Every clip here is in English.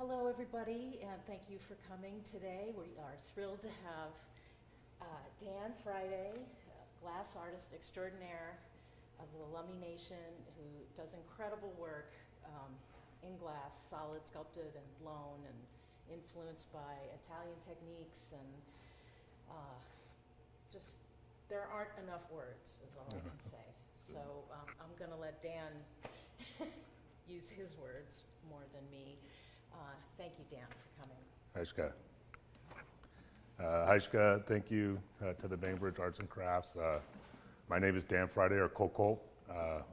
Hello, everybody, and thank you for coming today. We are thrilled to have Dan Friday, glass artist extraordinaire of the Lummi Nation, who does incredible work in glass, solid, sculpted, and blown, and influenced by Italian techniques, and just there aren't enough words, is all I can say. So I'm going to let Dan use his words more than me. Thank you, Dan, for coming. Haishka. Haishka, thank you to the Bainbridge Arts and Crafts. My name is Dan Friday, or Kokol.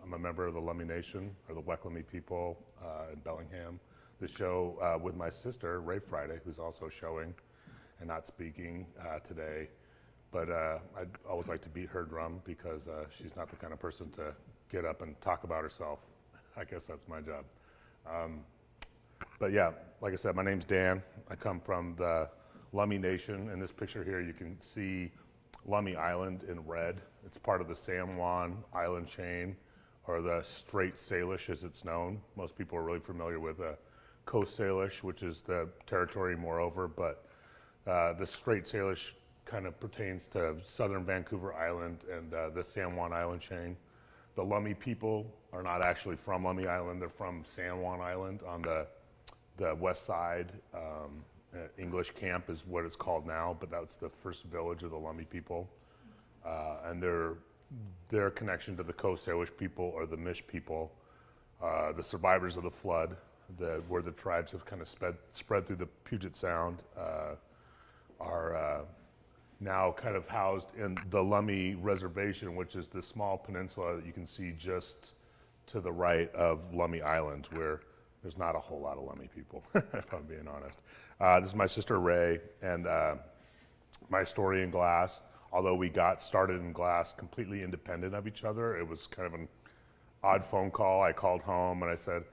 I'm a member of the Lummi Nation, or the Weklami people in Bellingham. The show with my sister, Ray Friday, who's also showing and not speaking today. But I'd always like to beat her drum because she's not the kind of person to get up and talk about herself. I guess that's my job. But yeah, like I said, my name's Dan. I come from the Lummi Nation. In this picture here, you can see Lummi Island in red. It's part of the San Juan Island chain, or the Strait Salish as it's known. Most people are really familiar with Coast Salish, which is the territory moreover, but the Strait Salish kind of pertains to southern Vancouver Island and the San Juan Island chain. The Lummi people are not actually from Lummi Island, they're from San Juan Island on the west side. English Camp is what it's called now, but that's the first village of the Lummi people. And their connection to the Coast Salish people, or the Mish people, the survivors of the flood, where the tribes have kind of spread through the Puget Sound, are now kind of housed in the Lummi Reservation, which is the small peninsula that you can see just to the right of Lummi Island, where there's not a whole lot of Lummi people, if I'm being honest. This is my sister Ray, and my story in glass. Although we got started in glass completely independent of each other, it was kind of an odd phone call. I called home and I said,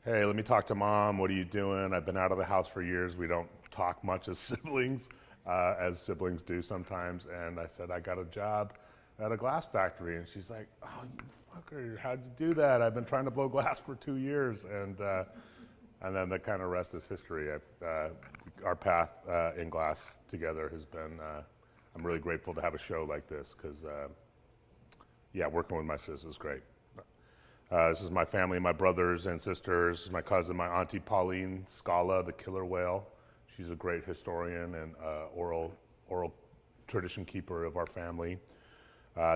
hey, let me talk to Mom, what are you doing? I've been out of the house for years. We don't talk much as siblings do sometimes. And I said, I got a job at a glass factory. And she's like, oh, you fucker, how'd you do that? I've been trying to blow glass for 2 years. And then the kind of rest is history. Our path in glass together has been, I'm really grateful to have a show like this because, yeah, working with my sis is great. This is my family, my brothers and sisters, my cousin, my auntie Pauline Scala, the killer whale. She's a great historian and oral tradition keeper of our family.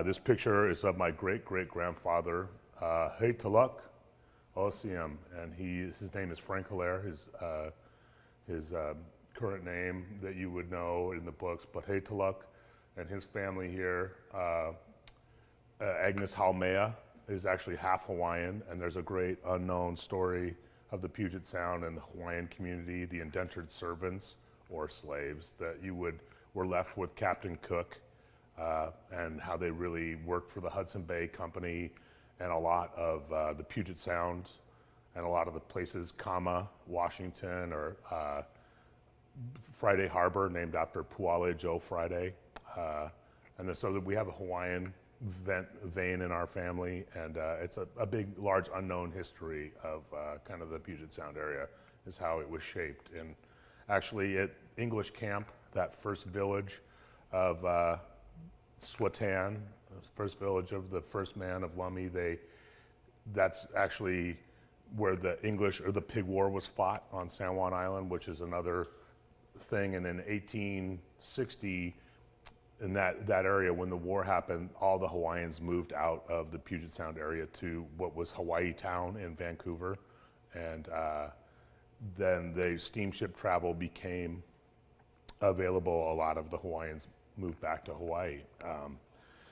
This picture is of my great-great-grandfather, Haytaluk Ossium, and his name is Frank Hilaire, his current name that you would know in the books, but Haytaluk and his family here, Agnes Halmea, is actually half Hawaiian, and there's a great unknown story of the Puget Sound and the Hawaiian community, the indentured servants or slaves that were left with Captain Cook, and how they really worked for the Hudson Bay Company and a lot of the Puget Sound and a lot of the places, Kama, Washington, or Friday Harbor, named after Puale Joe Friday. And so that we have a Hawaiian vein in our family, and it's a big, large unknown history of kind of the Puget Sound area is how it was shaped. And actually at English Camp, that first village of Swatan, the first village of the first man of Lummi, that's actually where the English, or the Pig War, was fought on San Juan Island, which is another thing. And in 1860, in that area, when the war happened, all the Hawaiians moved out of the Puget Sound area to what was Hawaii Town in Vancouver. And then the steamship travel became available. A lot of the Hawaiians moved back to Hawaii.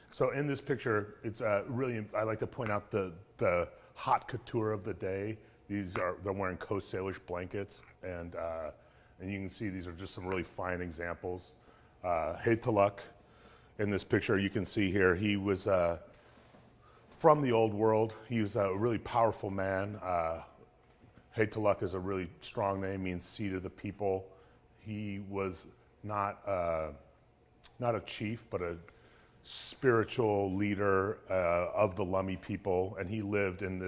So in this picture, it's really, I like to point out the haute couture of the day. They're wearing Coast Salish blankets, and you can see these are just some really fine examples. Haytaluk, in this picture, you can see here, he was from the old world. He was a really powerful man. Haytaluk is a really strong name, means seat of the people. He was not a chief, but a spiritual leader of the Lummi people, and he lived in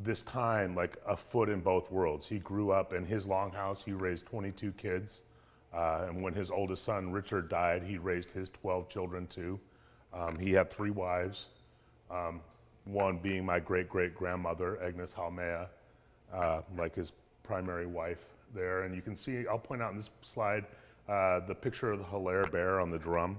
this time like a foot in both worlds. He grew up in his longhouse. He raised 22 kids. And when his oldest son, Richard, died, he raised his 12 children too. He had 3 wives, one being my great-great-grandmother, Agnes Halmea, like his primary wife there. And you can see, I'll point out in this slide, the picture of the Hilaire bear on the drum.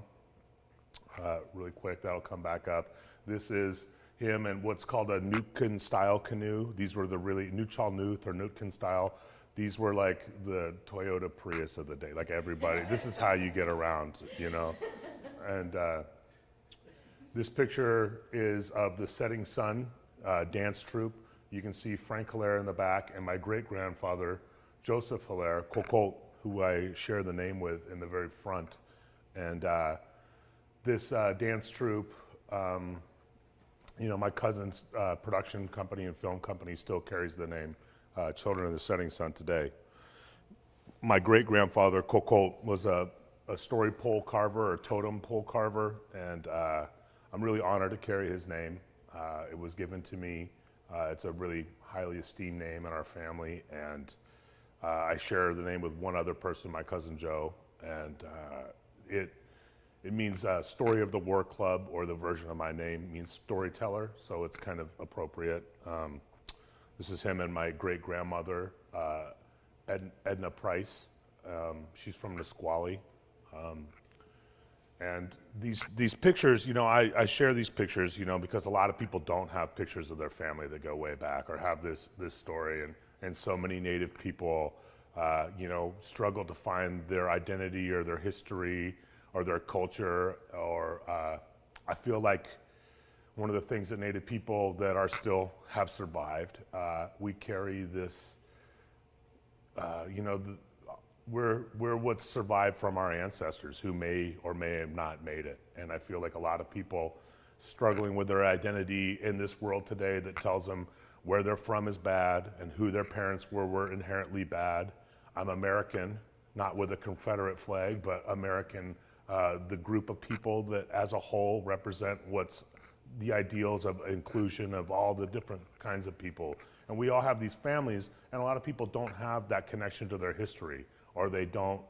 Really quick, that'll come back up. This is him and what's called a Nootkan style canoe. These were the really Nuchalnuth or Nootkan style. These were like the Toyota Prius of the day, like everybody. This is how you get around, you know. And this picture is of the Setting Sun dance troupe. You can see Frank Hilaire in the back and my great-grandfather, Joseph Hilaire, Kokol, who I share the name with, in the very front. And this dance troupe, you know, my cousin's production company and film company still carries the name Children of the Setting Sun today. My great-grandfather, Kokol, was a story pole carver or totem pole carver, and I'm really honored to carry his name. It was given to me. It's a really highly esteemed name in our family, and I share the name with one other person, my cousin Joe, and it means story of the war club, or the version of my name means storyteller, so it's kind of appropriate. This is him and my great-grandmother, Edna Price. She's from Nisqually. And these pictures, you know, I share these pictures, you know, because a lot of people don't have pictures of their family that go way back or have this story. And so many Native people, you know, struggle to find their identity or their history or their culture. Or I feel like one of the things that Native people that are still have survived, we carry this, you know, we're what's survived from our ancestors who may or may have not made it. And I feel like a lot of people struggling with their identity in this world today that tells them where they're from is bad and who their parents were inherently bad. I'm American, not with a Confederate flag, but American, the group of people that as a whole represent what's the ideals of inclusion of all the different kinds of people. And we all have these families, and a lot of people don't have that connection to their history, or they don't,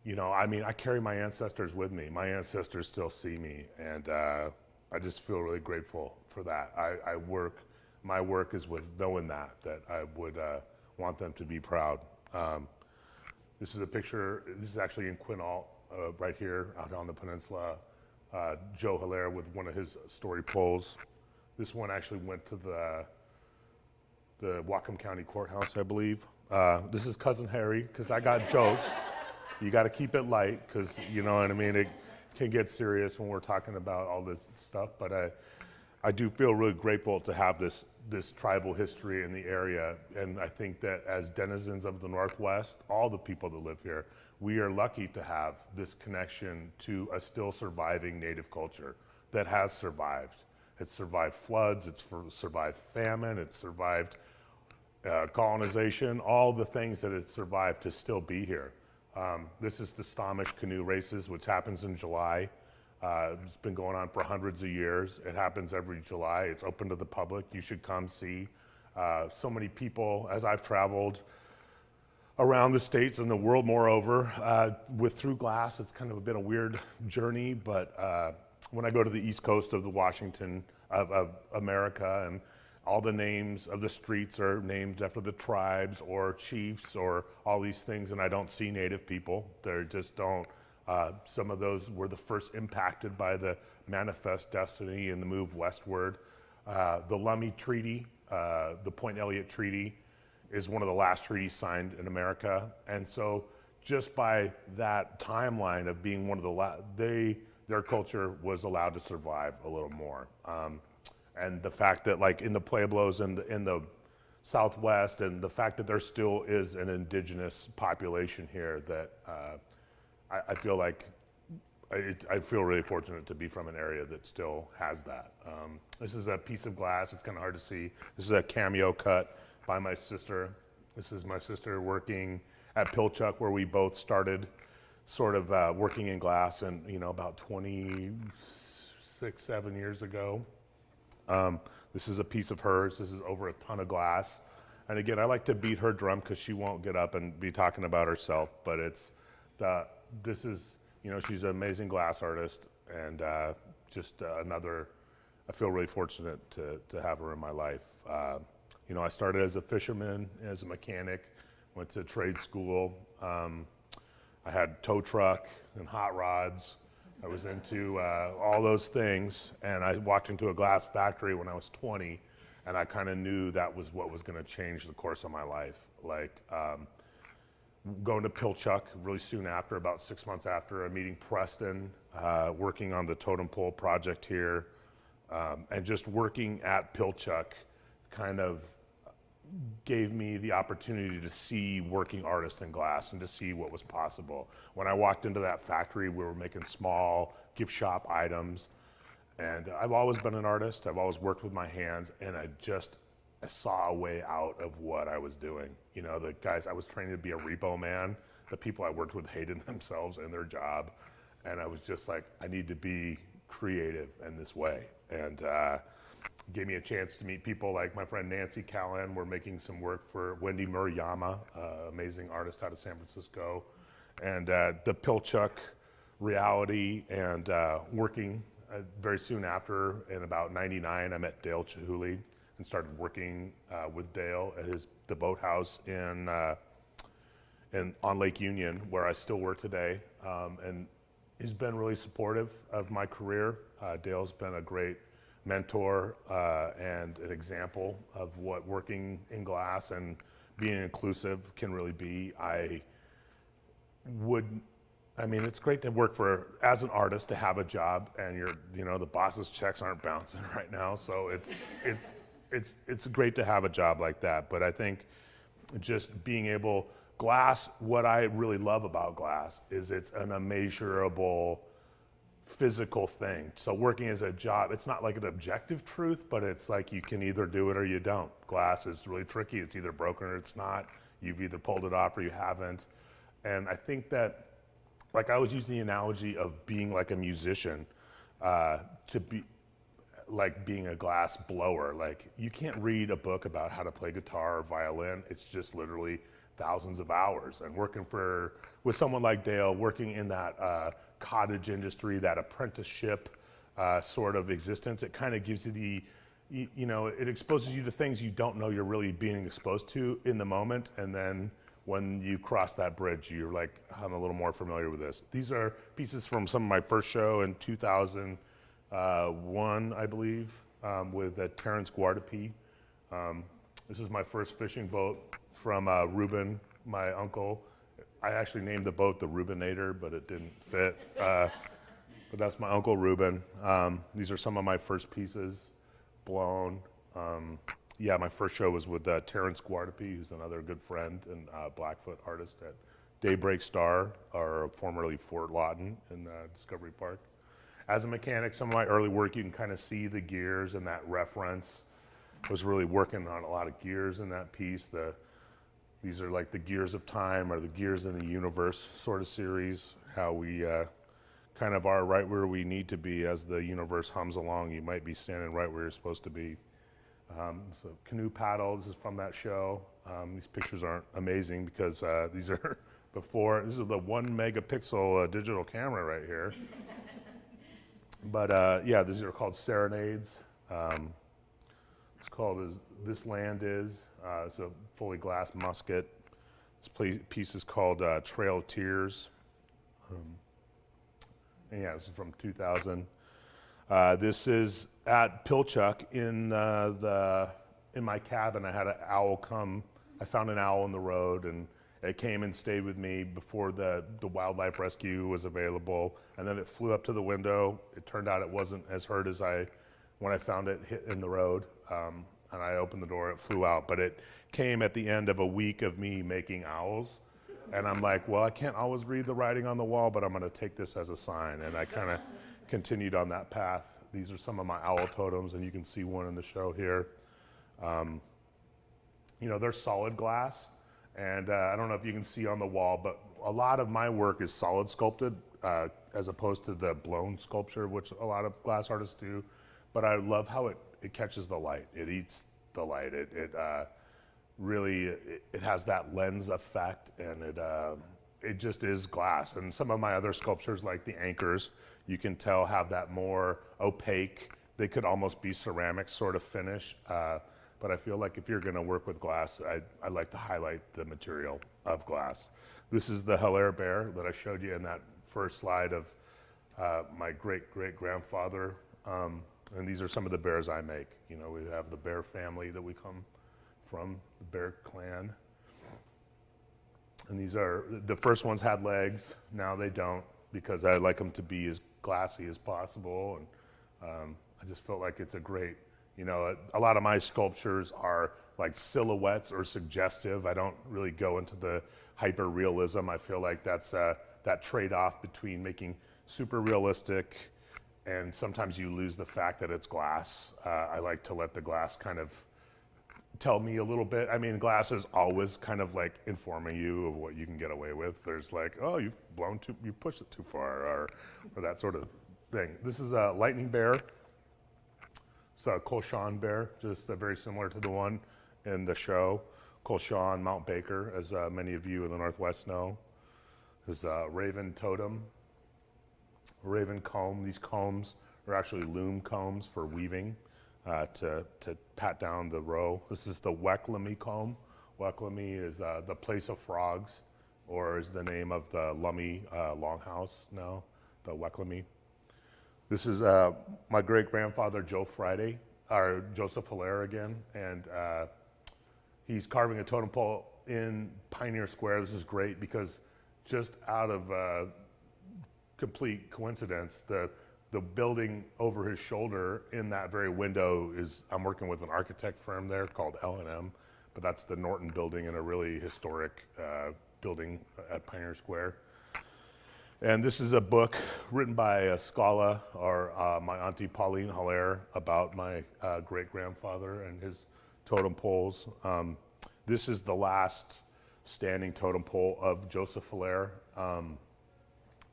you know, I mean, I carry my ancestors with me. My ancestors still see me, and I just feel really grateful for that. My work is with knowing that I would want them to be proud. This is a picture, this is actually in Quinault, right here out on the peninsula. Joe Hilaire with one of his story poles. This one actually went to the Whatcom County Courthouse, I believe. This is Cousin Harry, because I got jokes. You got to keep it light, because you know what I mean, it can get serious when we're talking about all this stuff, but I do feel really grateful to have this tribal history in the area, and I think that as denizens of the Northwest, all the people that live here, we are lucky to have this connection to a still surviving Native culture that has survived. It's survived floods, it's survived famine, it's survived colonization, all the things that it's survived to still be here. This is the Stomach Canoe Races, which happens in July. It's been going on for hundreds of years. It happens every July. It's open to the public. You should come see. So many people, as I've traveled around the states and the world moreover, with Through Glass, it's kind of been a weird journey, but when I go to the East Coast of the Washington, of America, and all the names of the streets are named after the tribes or chiefs or all these things, and I don't see Native people. They just don't. Some of those were the first impacted by the Manifest Destiny and the move westward. The Lummi Treaty, the Point Elliott Treaty, is one of the last treaties signed in America. And so just by that timeline of being one of the their culture was allowed to survive a little more. And the fact that like in the Pueblos and in the Southwest, and the fact that there still is an indigenous population here that I feel like, I feel really fortunate to be from an area that still has that. This is a piece of glass, it's kind of hard to see. This is a cameo cut by my sister. This is my sister working at Pilchuck, where we both started sort of working in glass, and you know, about 26, 7 years ago. This is a piece of hers. This is over a ton of glass. And again, I like to beat her drum because she won't get up and be talking about herself. But this is, she's an amazing glass artist, and just another. I feel really fortunate to have her in my life. I started as a fisherman, as a mechanic, went to trade school. I had tow truck and hot rods. I was into all those things, and I walked into a glass factory when I was 20, and I kind of knew that was what was going to change the course of my life. Like going to Pilchuck really soon after, about 6 months after, meeting Preston, working on the totem pole project here, and just working at Pilchuck kind of gave me the opportunity to see working artists in glass and to see what was possible. When I walked into that factory, we were making small gift shop items, and I've always been an artist. I've always worked with my hands, and I saw a way out of what I was doing. The guys, I was trained to be a repo man. The people I worked with hated themselves and their job, and I was just like, I need to be creative in this way. And gave me a chance to meet people like my friend Nancy Callan. We're making some work for Wendy Murayama, amazing artist out of San Francisco. And the Pilchuck reality, and working very soon after, in about '99, I met Dale Chihuly and started working with Dale at the boathouse on Lake Union, where I still work today. And he's been really supportive of my career. Dale's been a great mentor and an example of what working in glass and being inclusive can really be. It's great to work as an artist, to have a job, and the boss's checks aren't bouncing right now, so it's great to have a job like that. But I think just being able, glass, what I really love about glass is it's an immeasurable physical thing. So working as a job, it's not like an objective truth, but it's like you can either do it or you don't. Glass is really tricky. It's either broken or it's not. You've either pulled it off or you haven't. And I think that, like, I was using the analogy of being like a musician, to be like being a glass blower. Like, you can't read a book about how to play guitar or violin. It's just literally thousands of hours. And working with someone like Dale, working in that cottage industry, that apprenticeship sort of existence, it kind of gives you it exposes you to things you don't know you're really being exposed to in the moment. And then when you cross that bridge, you're like, I'm a little more familiar with this. These are pieces from some of my first show in 2001, I believe, with Terrence Guardapie. This is my first fishing boat from Ruben, my uncle. I actually named the boat the Rubinator, but it didn't fit. But that's my uncle Ruben. These are some of my first pieces, blown. My first show was with Terrence Guardapie, who's another good friend and Blackfoot artist at Daybreak Star, or formerly Fort Lawton in Discovery Park. As a mechanic, some of my early work, you can kind of see the gears and that reference. I was really working on a lot of gears in that piece. These are like the Gears of Time, or the Gears in the Universe sort of series, how we kind of are right where we need to be as the universe hums along. You might be standing right where you're supposed to be. So canoe paddle, this is from that show. These pictures aren't amazing because these are before. This is the 1 megapixel digital camera right here. But these are called serenades. It's called This Land Is. It's a fully glass musket. This piece is called Trail of Tears. This is from 2000. This is at Pilchuck in my cabin. I had an owl come. I found an owl in the road, and it came and stayed with me before the wildlife rescue was available. And then it flew up to the window. It turned out it wasn't as hurt as when I found it hit in the road. And I opened the door, it flew out. But it came at the end of a week of me making owls. And I'm like, well, I can't always read the writing on the wall, but I'm going to take this as a sign. And I kind of continued on that path. These are some of my owl totems, and you can see one in the show here. They're solid glass. And I don't know if you can see on the wall, but a lot of my work is solid sculpted, as opposed to the blown sculpture, which a lot of glass artists do. But I love how it it catches the light. It eats the light. Really, it has that lens effect, and it just is glass. And some of my other sculptures, like the anchors, you can tell have that more opaque, they could almost be ceramic sort of finish. But I feel like if you're gonna work with glass, I like to highlight the material of glass. This is the Hilaire bear that I showed you in that first slide of my great-great-grandfather. And these are some of the bears I make. You know, we have the bear family that we come from, the Bear clan. And these are, the first ones had legs, now they don't, because I like them to be as glassy as possible. And I just felt like it's a great, you know, a lot of my sculptures are like silhouettes or suggestive. I don't really go into the hyper realism. I feel like that's that trade-off between making super realistic and sometimes you lose the fact that it's glass. I like to let the glass kind of tell me a little bit. I mean, glass is always kind of like informing you of what you can get away with. There's like, oh, you've pushed it too far, or that sort of thing. This is a lightning bear. It's a Colchon bear, just very similar to the one in the show. Colchon, Mount Baker, as many of you in the Northwest know. This is a raven totem, raven comb. These combs are actually loom combs for weaving. To pat down the row. This is the Weklami comb. Weklami is the place of frogs, or is the name of the Lummi longhouse now, the Weklami. This is my great-grandfather, Joe Friday, or Joseph Hilaire again, and he's carving a totem pole in Pioneer Square. This is great because just out of complete coincidence, the building over his shoulder in that very window is, I'm working with an architect firm there called L&M, but that's the Norton building in a really historic building at Pioneer Square. And this is a book written by Scala, or my auntie Pauline Hilaire, about my great-grandfather and his totem poles. This is the last standing totem pole of Joseph Hilaire.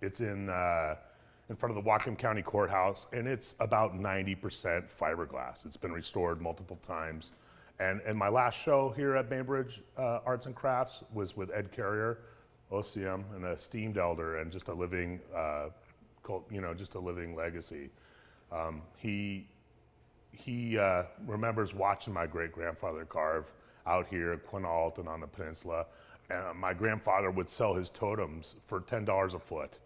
It's in front of the Whatcom County Courthouse, and it's about 90% fiberglass. It's been restored multiple times. And my last show here at Bainbridge Arts and Crafts was with Ed Carrier, OCM, an esteemed elder, and just a living, just a living legacy. He remembers watching my great-grandfather carve out here at Quinault and on the peninsula. And my grandfather would sell his totems for $10 a foot.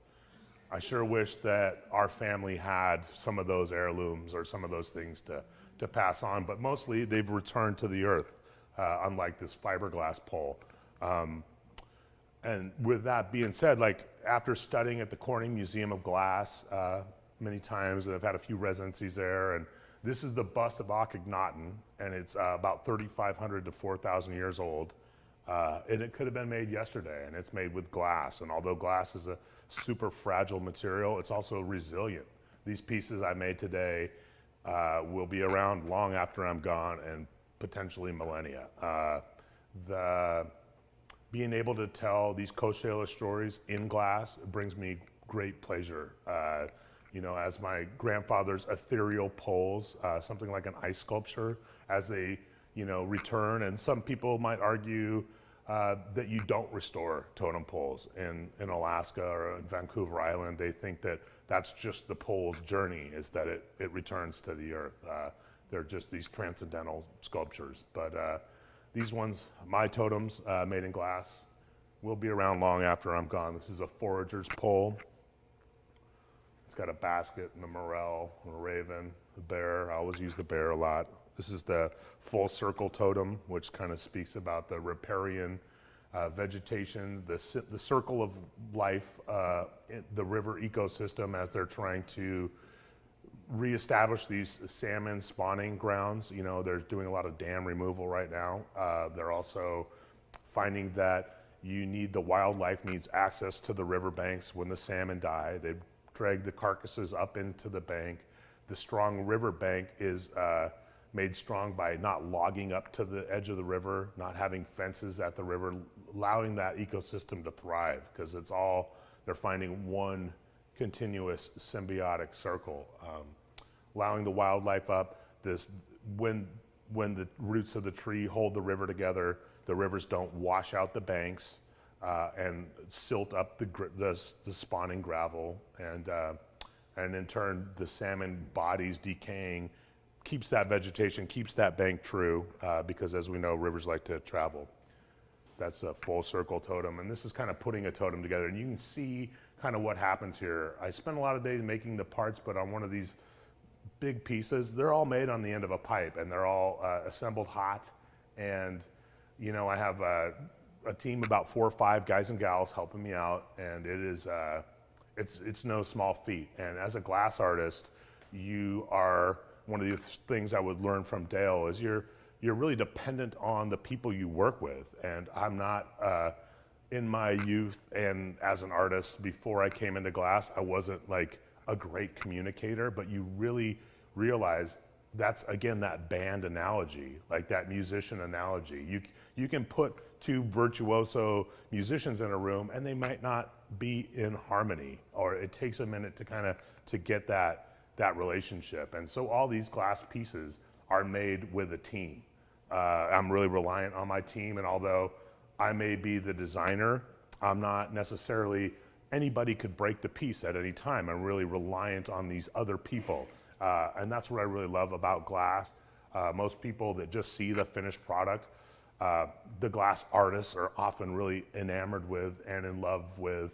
I sure wish that our family had some of those heirlooms or some of those things to pass on, but mostly they've returned to the earth, unlike this fiberglass pole. And with that being said, like after studying at the Corning Museum of Glass many times, and I've had a few residencies there, and this is the bust of Akhenaten, and it's about 3,500 to 4,000 years old. And it could have been made yesterday, and it's made with glass. And although glass is a super fragile material, it's also resilient. These pieces I made today will be around long after I'm gone, and potentially millennia. Being able to tell these Coach Taylor stories in glass brings me great pleasure. As my grandfather's ethereal poles, something like an ice sculpture, as they, return. And some people might argue that you don't restore totem poles in Alaska or in Vancouver Island. They think that that's just the pole's journey, is that it returns to the earth. They're just these transcendental sculptures. But these ones, my totems made in glass, will be around long after I'm gone. This is a forager's pole. It's got a basket and a morel, and a raven, a bear. I always use the bear a lot. This is the full circle totem, which kind of speaks about the riparian vegetation, the circle of life, the river ecosystem as they're trying to reestablish these salmon spawning grounds. They're doing a lot of dam removal right now. They're also finding that the wildlife needs access to the riverbanks when the salmon die. They drag the carcasses up into the bank. The strong riverbank is made strong by not logging up to the edge of the river, not having fences at the river, allowing that ecosystem to thrive, because they're finding one continuous symbiotic circle. Allowing the wildlife up, when the roots of the tree hold the river together, the rivers don't wash out the banks and silt up the spawning gravel, and in turn the salmon bodies decaying keeps that vegetation, keeps that bank true, because as we know, rivers like to travel. That's a full circle totem, and this is kind of putting a totem together, and you can see kind of what happens here. I spent a lot of days making the parts, but on one of these big pieces, they're all made on the end of a pipe, and they're all assembled hot, and you know, I have a team of about 4 or 5 guys and gals helping me out, and it is it's no small feat. And as a glass artist, you are, one of the things I would learn from Dale is you're really dependent on the people you work with. And I'm not, in my youth and as an artist, before I came into glass, I wasn't like a great communicator, but you really realize that's, again, that band analogy, like that musician analogy. You can put 2 virtuoso musicians in a room and they might not be in harmony, or it takes a minute to kind of to get that relationship. And so all these glass pieces are made with a team. I'm really reliant on my team, and although I may be the designer, I'm not necessarily, anybody could break the piece at any time. I'm really reliant on these other people. And that's what I really love about glass. Most people that just see the finished product, the glass artists are often really enamored with and in love with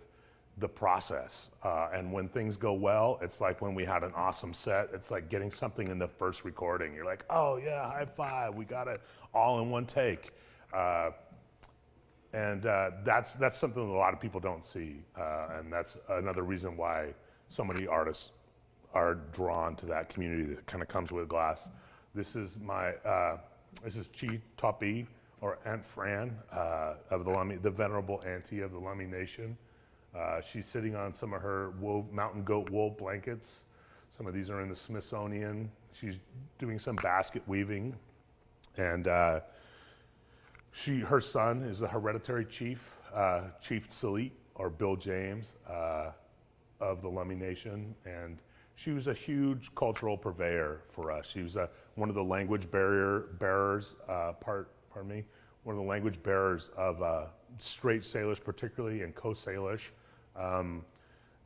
the process. And when things go well, it's like when we had an awesome set, it's like getting something in the first recording. You're like, oh yeah, high five, we got it all in one take. And that's something that a lot of people don't see. And that's another reason why so many artists are drawn to that community that kind of comes with glass. This is this is Chi Topi, or Aunt Fran, of the Lummi, the venerable auntie of the Lummi Nation. She's sitting on some of her mountain goat wool blankets. Some of these are in the Smithsonian. She's doing some basket weaving. And her son is the hereditary chief, Chief Salit, or Bill James, of the Lummi Nation. And she was a huge cultural purveyor for us. She was one of the language bearers, one of the language bearers of Straight Salish particularly, and Coast Salish.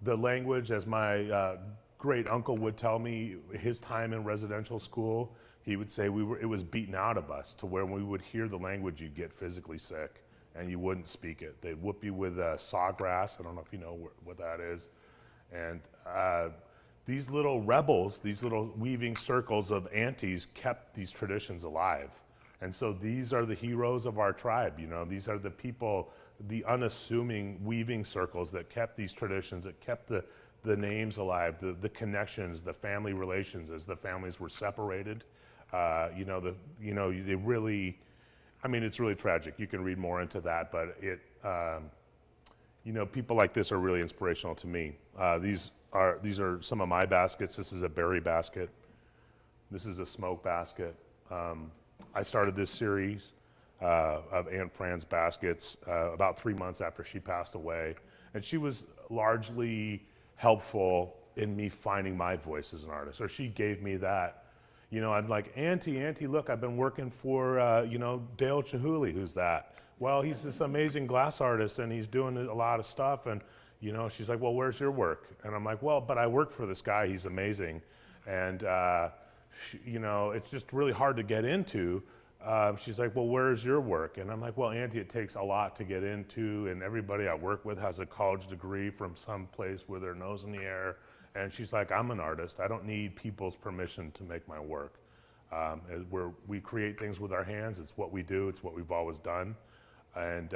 The language, as my great uncle would tell me, his time in residential school, he would say it was beaten out of us to where when we would hear the language, you'd get physically sick and you wouldn't speak it. They'd whoop you with sawgrass. I don't know if you know what that is. And these little rebels, these little weaving circles of aunties kept these traditions alive. And so these are the heroes of our tribe, you know, these are the people, the unassuming weaving circles that kept these traditions, that kept the names alive, the connections, the family relations as the families were separated. They really, I mean, it's really tragic. You can read more into that, but people like this are really inspirational to me. These are some of my baskets. This is a berry basket. This is a smoke basket. I started this series of Aunt Fran's baskets about 3 months after she passed away. And she was largely helpful in me finding my voice as an artist, or she gave me that. You know, I'm like, Auntie, look, I've been working for, Dale Chihuly. Who's that? Well, he's this amazing glass artist and he's doing a lot of stuff. And, she's like, well, where's your work? And I'm like, well, but I work for this guy. He's amazing. And, it's just really hard to get into. She's like, well, where's your work? And I'm like, well, Auntie, it takes a lot to get into, and everybody I work with has a college degree from some place with their nose in the air. And she's like, I'm an artist. I don't need people's permission to make my work. We create things with our hands. It's what we do. It's what we've always done. And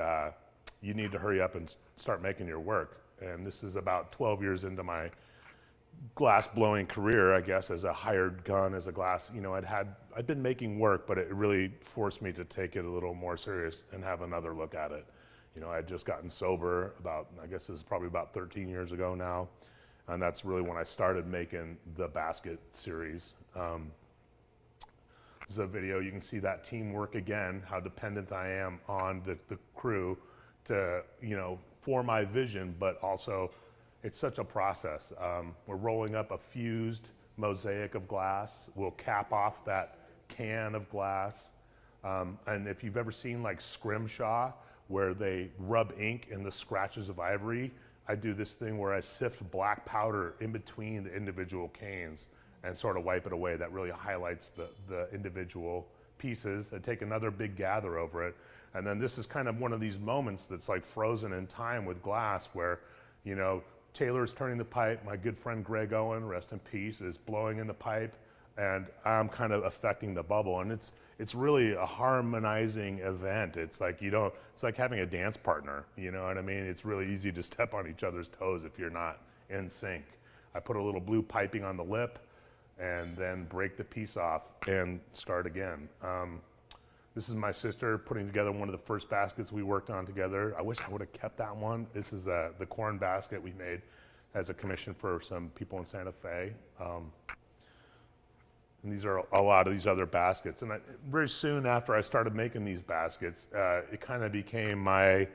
you need to hurry up and start making your work. And this is about 12 years into my glass blowing career, I guess, as a hired gun, as a glass, I'd been making work, but it really forced me to take it a little more serious and have another look at it. I had just gotten sober I guess this is probably about 13 years ago now. And that's really when I started making the basket series. This is a video, you can see that teamwork again, how dependent I am on the crew to, for my vision, but also it's such a process. We're rolling up a fused mosaic of glass. We'll cap off that can of glass. And if you've ever seen like scrimshaw, where they rub ink in the scratches of ivory, I do this thing where I sift black powder in between the individual canes and sort of wipe it away. That really highlights the individual pieces. I take another big gather over it. And then this is kind of one of these moments that's like frozen in time with glass where, you know, Taylor's turning the pipe. My good friend Greg Owen, rest in peace, is blowing in the pipe, and I'm kind of affecting the bubble. And it's really a harmonizing event. It's like it's like having a dance partner, you know what I mean? It's really easy to step on each other's toes if you're not in sync. I put a little blue piping on the lip and then break the piece off and start again. This is my sister putting together one of the first baskets we worked on together. I wish I would have kept that one. This is the corn basket we made as a commission for some people in Santa Fe. And these are a lot of these other baskets. And very soon after I started making these baskets, it kind of became my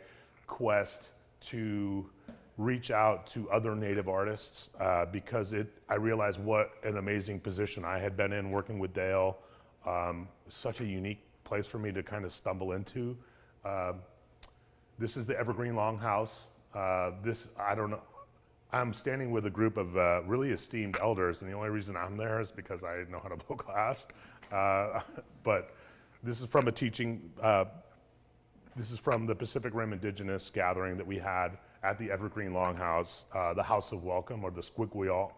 quest to reach out to other Native artists because I realized what an amazing position I had been in working with Dale. Such a unique place for me to kind of stumble into. This is the Evergreen Longhouse. I don't know. I'm standing with a group of really esteemed elders, and the only reason I'm there is because I know how to blow glass. But this is from a teaching, this is from the Pacific Rim Indigenous gathering that we had at the Evergreen Longhouse, the House of Welcome, or the Squigwheel,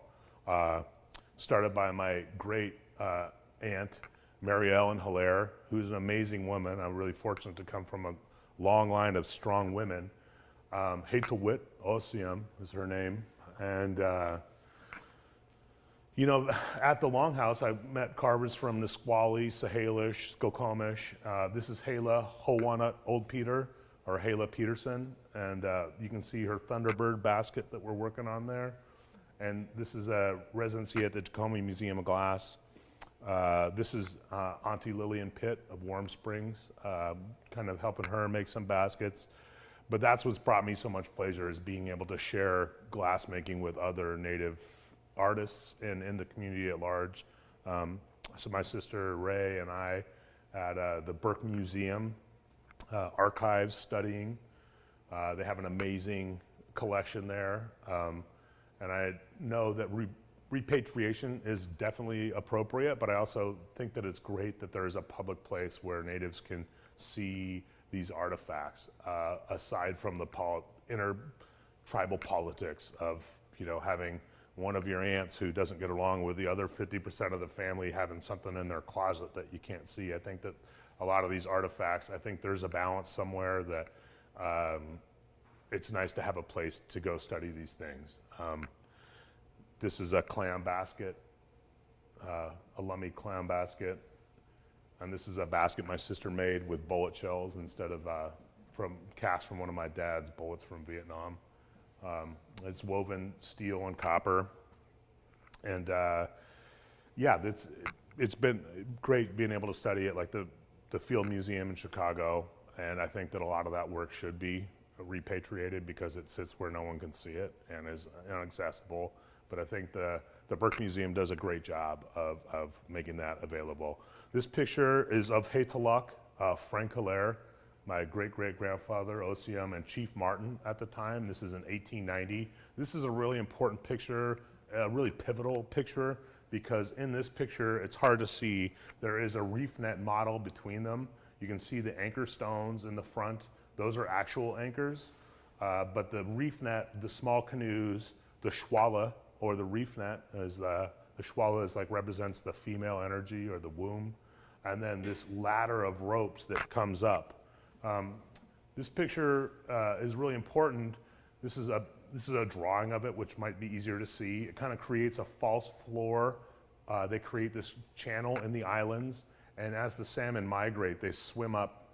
started by my great aunt, Mary Ellen Hilaire, who's an amazing woman. I'm really fortunate to come from a long line of strong women. Haytawit Osium is her name. And, you know, at the Longhouse, I met carvers from Nisqually, Sahalish, Skokomish. This is Hala Howanut Old Peter, or Hala Peterson. And you can see her Thunderbird basket that we're working on there. And this is a residency at the Tacoma Museum of Glass. This is Auntie Lillian Pitt of Warm Springs, kind of helping her make some baskets. But that's what's brought me so much pleasure, is being able to share glassmaking with other Native artists and in the community at large. So my sister Ray and I at the Burke Museum archives studying. They have an amazing collection there. And I know that repatriation is definitely appropriate, but I also think that it's great that there is a public place where Natives can see these artifacts, aside from the inner tribal politics of, you know, having one of your aunts who doesn't get along with the other 50% of the family having something in their closet that you can't see. I think that a lot of these artifacts, I think there's a balance somewhere that it's nice to have a place to go study these things. This is a clam basket, a Lummi clam basket. And this is a basket my sister made with bullet shells instead of cast from one of my dad's bullets from Vietnam. It's woven steel and copper. And yeah, it's been great being able to study it, like the Field Museum in Chicago. And I think that a lot of that work should be repatriated because it sits where no one can see it and is inaccessible. But I think the Burke Museum does a great job of making that available. This picture is of Haytaluk, Frank Hilaire, my great-great-grandfather, Osium, and Chief Martin at the time. This is in 1890. This is a really important picture, a really pivotal picture, because in this picture, it's hard to see. There is a reef net model between them. You can see the anchor stones in the front. Those are actual anchors. But the reef net, the small canoes, the shwala, or the reef net, is the shwala is like represents the female energy or the womb. And then this ladder of ropes that comes up. This picture is really important. This is a drawing of it, which might be easier to see. It kind of creates a false floor. They create this channel in the islands, and as the salmon migrate, they swim up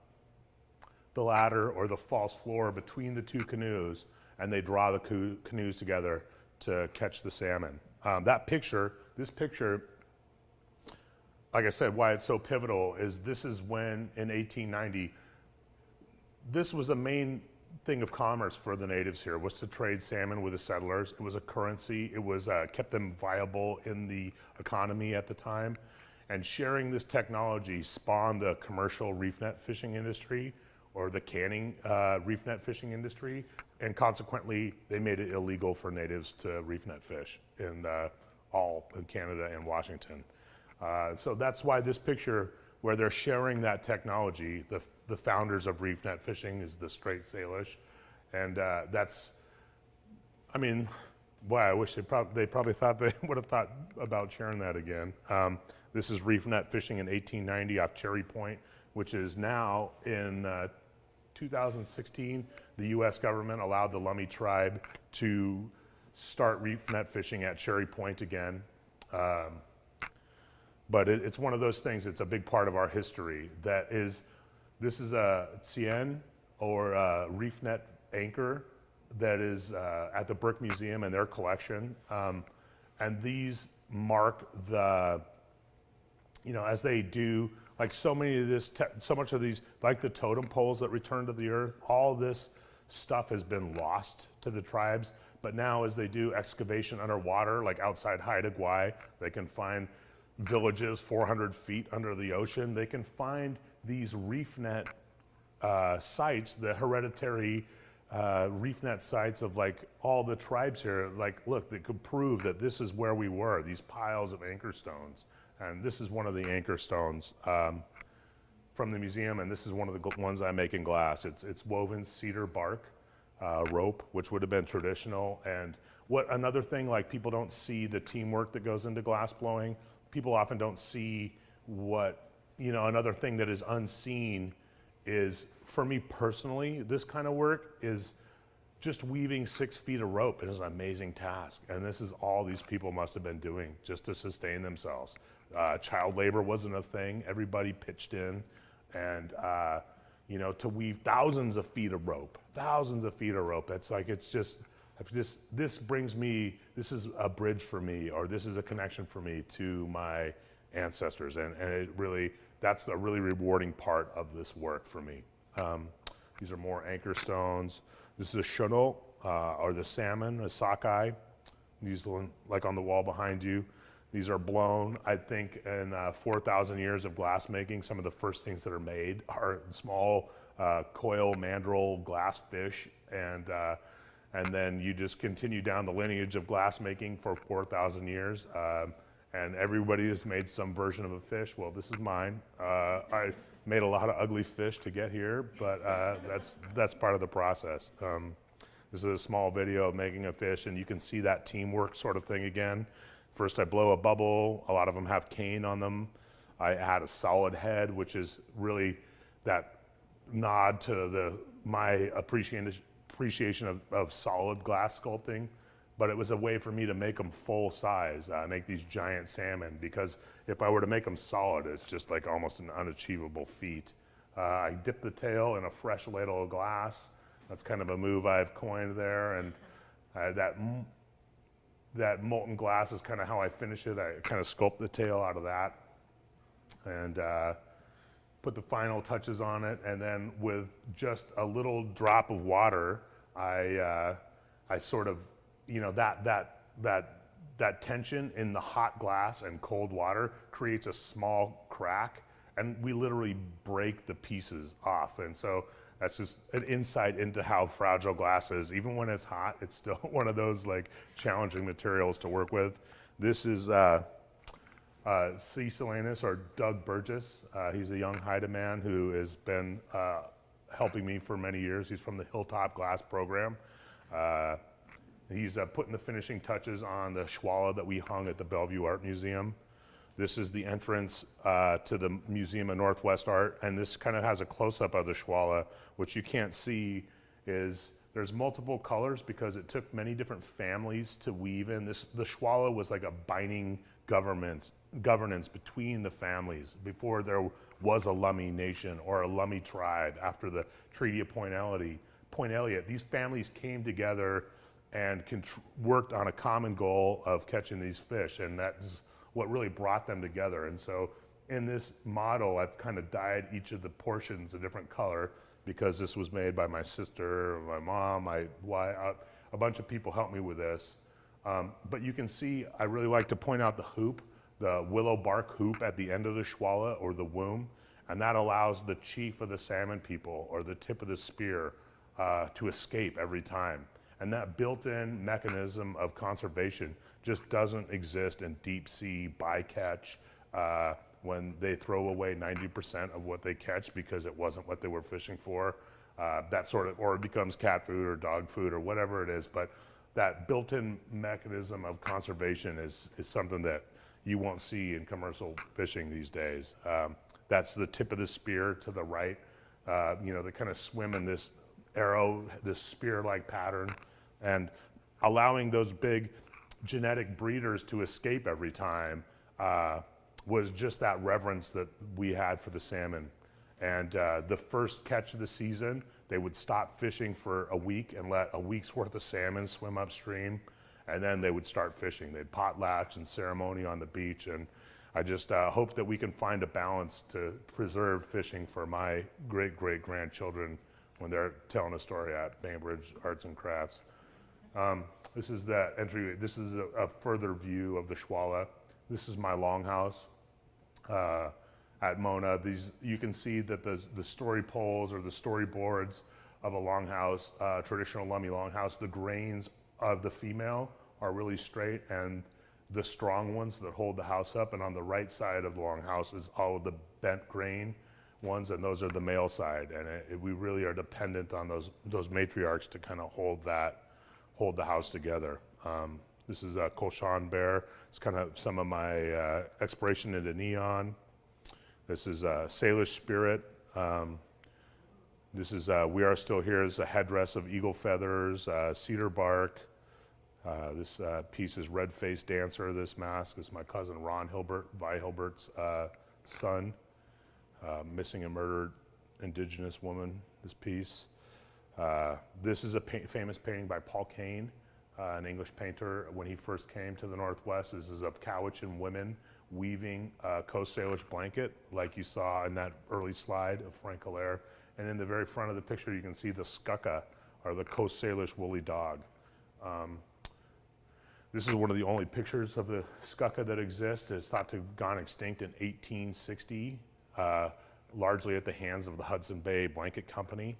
the ladder or the false floor between the two canoes, and they draw the canoes together to catch the salmon. This picture, like I said, why it's so pivotal is this is when, in 1890, this was the main thing of commerce for the natives here, was to trade salmon with the settlers. It was a currency. It was kept them viable in the economy at the time. And sharing this technology spawned the commercial reef net fishing industry, or the canning reef net fishing industry, and consequently, they made it illegal for natives to reef net fish in all in Canada and Washington. So that's why this picture, where they're sharing that technology, the founders of reef net fishing is the Straight Salish, and that's, I mean, boy, I wish they probably thought they would have thought about sharing that again. This is reef net fishing in 1890 off Cherry Point, which is now in 2016, the U.S. government allowed the Lummi tribe to start reef net fishing at Cherry Point again. But it's one of those things, it's a big part of our history. This is a Tsien, or a reef net anchor, that is at the Brick Museum in their collection. And these mark the, as they do, like so much of these, like the totem poles that return to the earth, all this stuff has been lost to the tribes. But now as they do excavation underwater, like outside Haida Gwaii, they can find villages 400 feet under the ocean. They can find these reef net sites, the hereditary reef net sites of like all the tribes here. Like, look, they could prove that this is where we were, these piles of anchor stones. And this is one of the anchor stones from the museum, and this is one of the ones I make in glass. It's woven cedar bark rope, which would have been traditional. And another thing, like, people don't see the teamwork that goes into glass blowing. People often don't see another thing that is unseen is, for me personally, this kind of work is just weaving 6 feet of rope. It is an amazing task. And this is all these people must have been doing just to sustain themselves. Child labor wasn't a thing. Everybody pitched in, and to weave thousands of feet of rope. That's like, this is a bridge for me, or this is a connection for me to my ancestors. And it really, that's a really rewarding part of this work for me. These are more anchor stones. This is a shunol, or the salmon, a sockeye. These, like on the wall behind you. These are blown, I think, in 4,000 years of glass making. Some of the first things that are made are small coil mandrel glass fish, and then you just continue down the lineage of glass making for 4,000 years, and everybody has made some version of a fish. Well, this is mine. I made a lot of ugly fish to get here, but that's part of the process. This is a small video of making a fish, and you can see that teamwork sort of thing again. First I blow a bubble. A lot of them have cane on them. I add a solid head, which is really that nod to my appreciation of solid glass sculpting. But it was a way for me to make them full size, make these giant salmon, because if I were to make them solid, it's just like almost an unachievable feat. I dip the tail in a fresh ladle of glass. That's kind of a move I've coined there, and that molten glass is kind of how I finish it. I kind of sculpt the tail out of that, and put the final touches on it, and then with just a little drop of water, I sort of, that tension in the hot glass and cold water creates a small crack, and we literally break the pieces off. And so that's just an insight into how fragile glass is. Even when it's hot, it's still one of those like challenging materials to work with. This is C. Silanus, or Doug Burgess. He's a young Haida man who has been helping me for many years. He's from the Hilltop Glass program. He's putting the finishing touches on the Shwala that we hung at the Bellevue Art Museum. This is the entrance to the Museum of Northwest Art, and this kind of has a close-up of the Shwala. What you can't see is there's multiple colors because it took many different families to weave in. The Shwala was like a binding governance between the families before there was a Lummi nation or a Lummi tribe after the Treaty of Point Elliott. These families came together and worked on a common goal of catching these fish, and that's what really brought them together. And so in this model, I've kind of dyed each of the portions a different color because this was made by my sister, my mom, a bunch of people helped me with this. But you can see, I really like to point out the hoop. the willow bark hoop at the end of the schwalla or the womb, and that allows the chief of the salmon people or the tip of the spear to escape every time. And that built-in mechanism of conservation just doesn't exist in deep sea bycatch when they throw away 90% of what they catch because it wasn't what they were fishing for. That sort of, or it becomes cat food or dog food or whatever it is. But that built-in mechanism of conservation is something that you won't see in commercial fishing these days. That's the tip of the spear to the right. You know, they kind of swim in this arrow, this spear-like pattern, and allowing those big genetic breeders to escape every time was just that reverence that we had for the salmon. And the first catch of the season, they would stop fishing for a week and let a week's worth of salmon swim upstream, and then they would start fishing. They'd potlatch and ceremony on the beach, and I just hope that we can find a balance to preserve fishing for my great-great-grandchildren when they're telling a story at Bainbridge Arts and Crafts. This is the entry. This is a further view of the schwalla. This is my longhouse at Mona. You can see that the story poles or the storyboards of a longhouse, traditional Lummi longhouse, the grains of the female are really straight and the strong ones that hold the house up. And on the right side of the longhouse is all of the bent grain ones, and those are the male side. And we really are dependent on those matriarchs to kind of hold the house together. This is a Kolshan bear. It's kind of some of my exploration into neon. This is a Salish spirit. This is We Are Still Here. It's a headdress of eagle feathers, cedar bark. This piece is Red-Faced Dancer. This mask is my cousin Ron Hilbert, Vi Hilbert's son. Missing and murdered indigenous woman, this piece. This is a famous painting by Paul Kane, an English painter. When he first came to the Northwest, this is of Cowichan women weaving a Coast Salish blanket, like you saw in that early slide of Frank Hilaire. And in the very front of the picture, you can see the skukka, or the Coast Salish woolly dog. This is one of the only pictures of the skukka that exists. It's thought to have gone extinct in 1860. Largely at the hands of the Hudson Bay Blanket Company,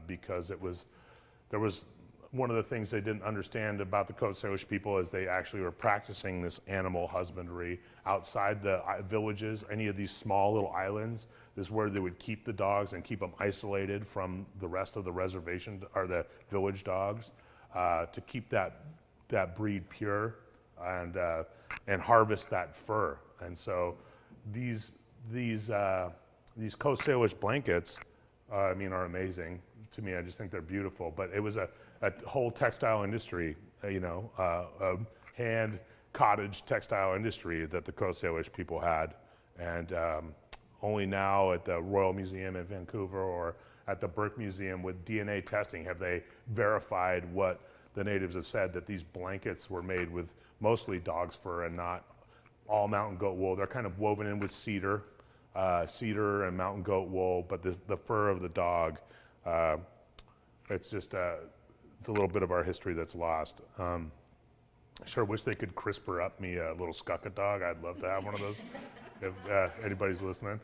because there was one of the things they didn't understand about the Coast Salish people is they actually were practicing this animal husbandry outside the villages. Any of these small little islands, this is where they would keep the dogs and keep them isolated from the rest of the reservation, or the village dogs, to keep that breed pure and harvest that fur. And so these Coast Salish blankets, I mean, are amazing to me. I just think they're beautiful. But it was a whole textile industry, a hand cottage textile industry that the Coast Salish people had. And only now at the Royal Museum in Vancouver or at the Burke Museum with DNA testing have they verified what the natives have said, that these blankets were made with mostly dog's fur and not all mountain goat wool. They're kind of woven in with cedar and mountain goat wool, but the fur of the dog, it's just it's a little bit of our history that's lost. I sure wish they could CRISPR up me a little skukka dog. I'd love to have one of those if anybody's listening.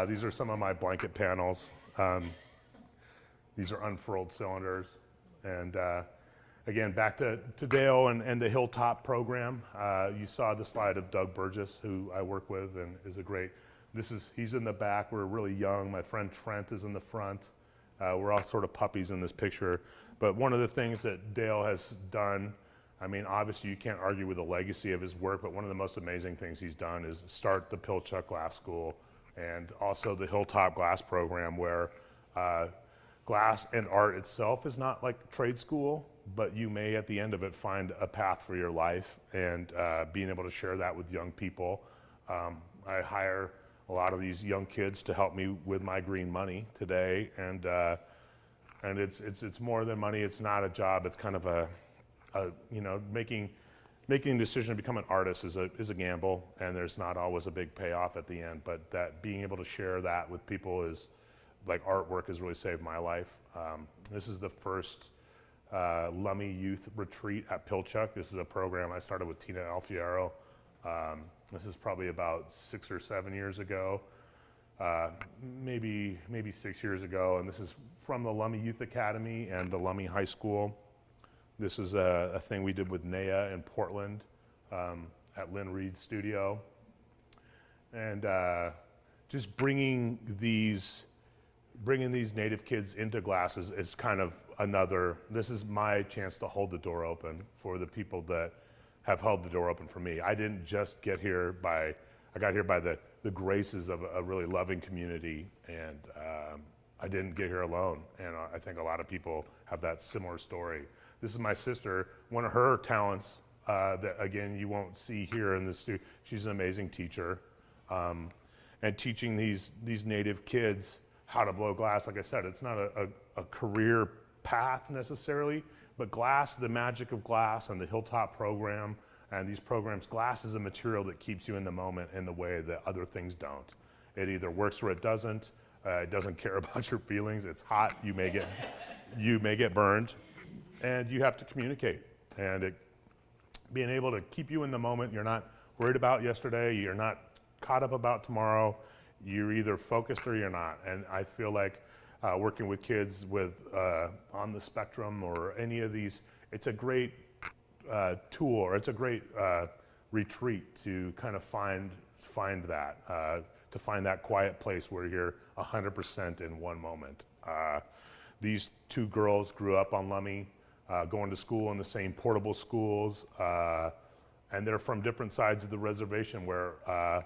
These are some of my blanket panels. These are unfurled cylinders. And again, back to Dale and the Hilltop program. You saw the slide of Doug Burgess, who I work with and is a great, he's in the back. We're really young. My friend Trent is in the front. We're all sort of puppies in this picture. But one of the things that Dale has done, I mean, obviously you can't argue with the legacy of his work, but one of the most amazing things he's done is start the Pilchuck Glass School and also the Hilltop Glass program, where glass and art itself is not like trade school, but you may at the end of it find a path for your life, and being able to share that with young people. I hire a lot of these young kids to help me with my green money today, and it's more than money. It's not a job. It's kind of making the decision to become an artist is a gamble, and there's not always a big payoff at the end. But that being able to share that with people is like artwork has really saved my life. This is the first Lummi Youth Retreat at Pilchuck. This is a program I started with Tina Alfiero This is probably about 6 or 7 years ago, maybe 6 years ago, and this is from the Lummi Youth Academy and the Lummi High School. This is a thing we did with Naya in Portland at Lynn Reed's studio. And just bringing these Native kids into Glasses is kind of this is my chance to hold the door open for the people that have held the door open for me. I didn't just get here I got here by the graces of a really loving community, and I didn't get here alone. And I think a lot of people have that similar story. This is my sister. One of her talents that, again, you won't see here in this studio, she's an amazing teacher. And teaching these Native kids how to blow glass, like I said, it's not a career path necessarily, but glass, the magic of glass and the Hilltop program and these programs, glass is a material that keeps you in the moment in the way that other things don't. It either works or it doesn't. It doesn't care about your feelings. It's hot, you may get burned, and you have to communicate. And being able to keep you in the moment, you're not worried about yesterday, you're not caught up about tomorrow, you're either focused or you're not. And I feel like working with kids with on the spectrum or any of these, it's a great tool, or it's a great retreat to kind of find that quiet place where you're 100% in one moment. These two girls grew up on Lummi, going to school in the same portable schools, and they're from different sides of the reservation where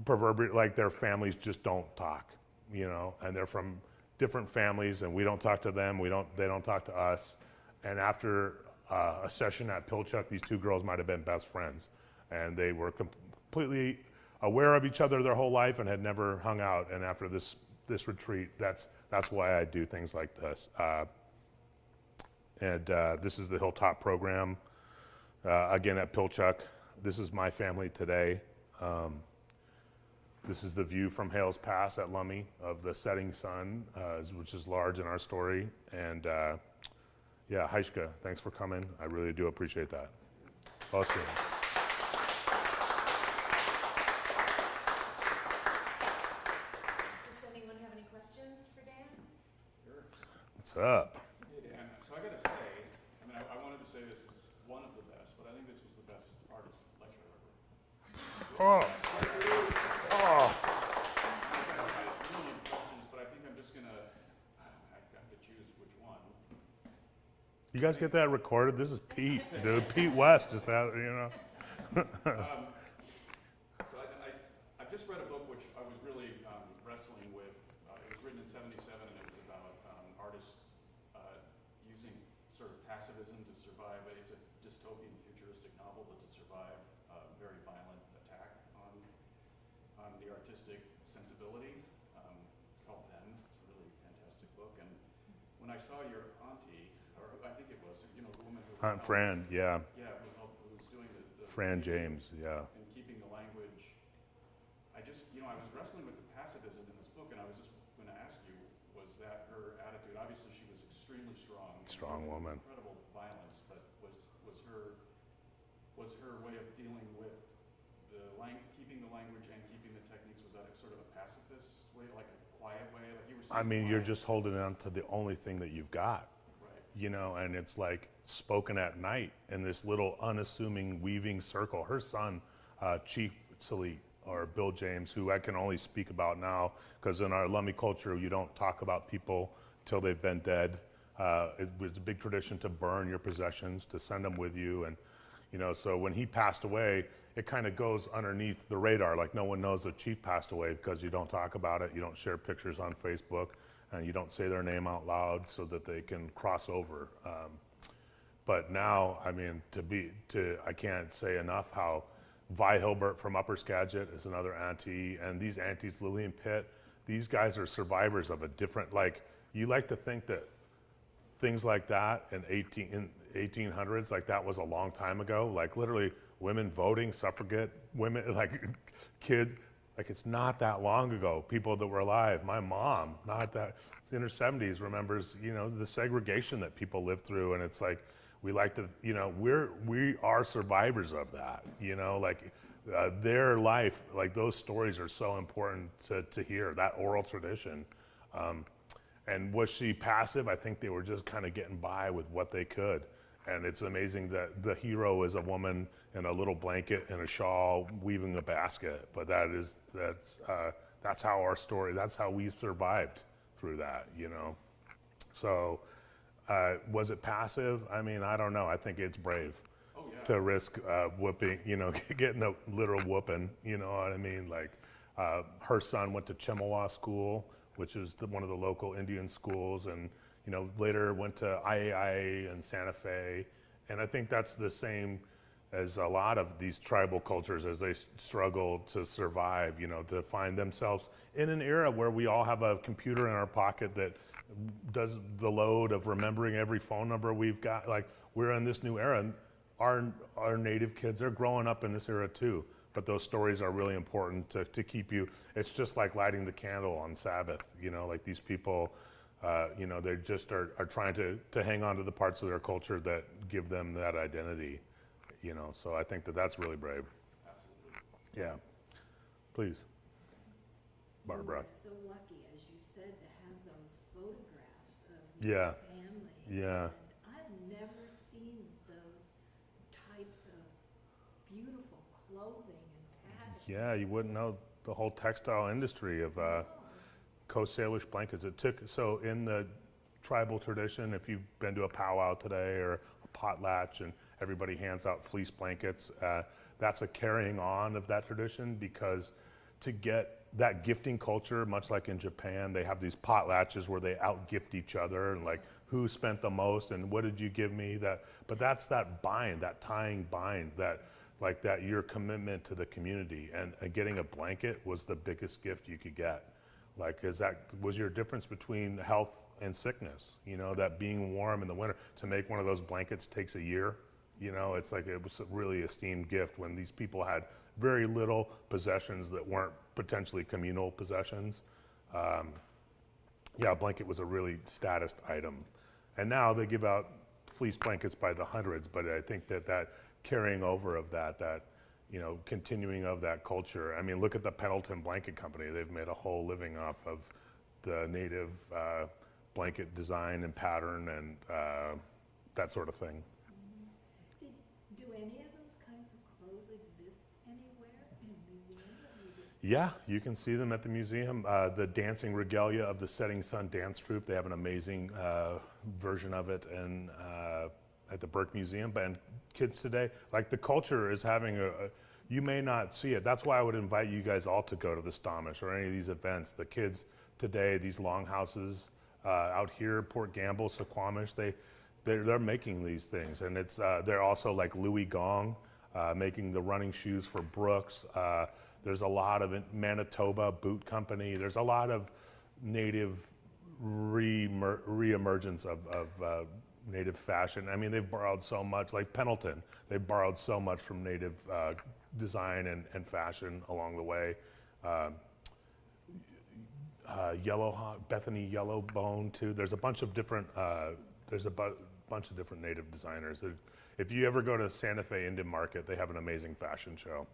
proverbially, like, their families just don't talk, and they're from different families, and we don't talk to them, they don't talk to us. And after a session at Pilchuck, these two girls might have been best friends, and they were completely aware of each other their whole life and had never hung out. And after this retreat, that's why I do things like this. This is the Hilltop program, again at Pilchuck. This is my family today. This is the view from Hales Pass at Lummi of the setting sun, which is large in our story. And yeah, Heishka, thanks for coming. I really do appreciate that. Awesome. Does anyone have any questions for Dan? Sure. What's up? Hey, Dan, so I gotta say, I wanted to say this is one of the best, but I think this was the best artist lecture ever. Oh. I have a million questions, but I think I'm just gonna, I have to choose which one. You guys get that recorded? This is Pete, dude. Pete West just had, So I've just read a book which I was really wrestling with. It was written in '77, and it was about artists using sort of pacifism to survive. It's a dystopian, futuristic novel, but to survive a very violent attack on the artistic sensibility. It's called Pen. It's a really fantastic book. And when I saw your auntie, or I think it was, the woman who Aunt Fran, yeah. Yeah, who was doing the Fran James, yeah. and keeping the language. I just, I was wrestling with the pacifism in this book, and I was just going to ask you, was that her attitude? Obviously, she was extremely strong. Strong woman. Incredible violence, but was her way of dealing with keeping the language and keeping the techniques, was that sort of a pacifist way, like a quiet way? Like you were saying, I mean, you're just holding on to the only thing that you've got. Right. And it's like spoken at night in this little unassuming weaving circle. Her son, Chief Salit, or Bill James, who I can only speak about now, because in our Lummi culture, you don't talk about people till they've been dead. It was a big tradition to burn your possessions, to send them with you. And, so when he passed away, it kind of goes underneath the radar. Like, no one knows that Chief passed away because you don't talk about it. You don't share pictures on Facebook, and you don't say their name out loud so that they can cross over. But now, I mean, I can't say enough how Vi Hilbert from Upper Skagit is another auntie, and these aunties, Lillian Pitt, these guys are survivors of a different, you like to think that things like that in 1800s, like that was a long time ago, like literally women voting, suffragette women, like kids, like it's not that long ago, people that were alive. My mom, not that, in her 70s, remembers, the segregation that people lived through, and it's like, We like to, you know, we are survivors of that, you know, like their life, like those stories are so important to hear, that oral tradition. And was she passive? I think they were just kind of getting by with what they could. And it's amazing that the hero is a woman in a little blanket and a shawl weaving a basket. But that's how our story, that's how we survived through that, you know. So was it passive? I mean, I don't know. I think it's brave to risk whooping, you know, getting a literal whooping, you know what I mean? Like her son went to Chemawa School, which is one of the local Indian schools, and you know, later went to IAIA in Santa Fe. And I think that's the same as a lot of these tribal cultures as they struggle to survive, you know, to find themselves in an era where we all have a computer in our pocket that does the load of remembering every phone number we've got. Like, we're in this new era, and our native kids are growing up in this era too. But those stories are really important to keep you. It's just like lighting the candle on Sabbath, you know, like these people, you know, they just are trying to hang on to the parts of their culture that give them that identity, you know. So I think that's really brave. Absolutely. Yeah. Please, Barbara. You were so lucky, as you said, to have those photographs of Yeah. your family. Yeah. And I've never seen those types of beautiful clothing and patterns. Yeah, you wouldn't know the whole textile industry of Coast Salish blankets. It took, so in the tribal tradition, if you've been to a powwow today or a potlatch and everybody hands out fleece blankets, that's a carrying on of that tradition, because to get that gifting culture, much like in Japan, they have these potlatches where they out-gift each other and like, who spent the most and what did you give me? But that's that bind, that tying bind, that like that your commitment to the community, and getting a blanket was the biggest gift you could get. Like, is that was your difference between health and sickness? You know, that being warm in the winter, to make one of those blankets takes a year. You know, it's like, it was a really esteemed gift when these people had very little possessions that weren't potentially communal possessions. Yeah, a blanket was a really status item. And now they give out fleece blankets by the hundreds, but I think that carrying over of that, you know, continuing of that culture. I mean, look at the Pendleton Blanket Company. They've made a whole living off of the native blanket design and pattern and that sort of thing. Do any of those kinds of clothes exist anywhere in museums? Yeah, you can see them at the museum. The Dancing Regalia of the Setting Sun Dance Troupe, they have an amazing version of it at the Burke Museum. And kids today, like, the culture is having you may not see it. That's why I would invite you guys all to go to the Stomach or any of these events. The kids today, these longhouses out here, Port Gamble, Suquamish, they're making these things. And it's they're also like Louis Gong, making the running shoes for Brooks. There's a lot of Manitoba Boot Company. There's a lot of native re-emergence of native fashion. I mean, they've borrowed so much, like Pendleton, they've borrowed so much from native design and fashion along the way. Yellowhawk, Bethany Yellowbone too. There's a bunch of different, bunch of different native designers. If you ever go to Santa Fe Indian Market, they have an amazing fashion show.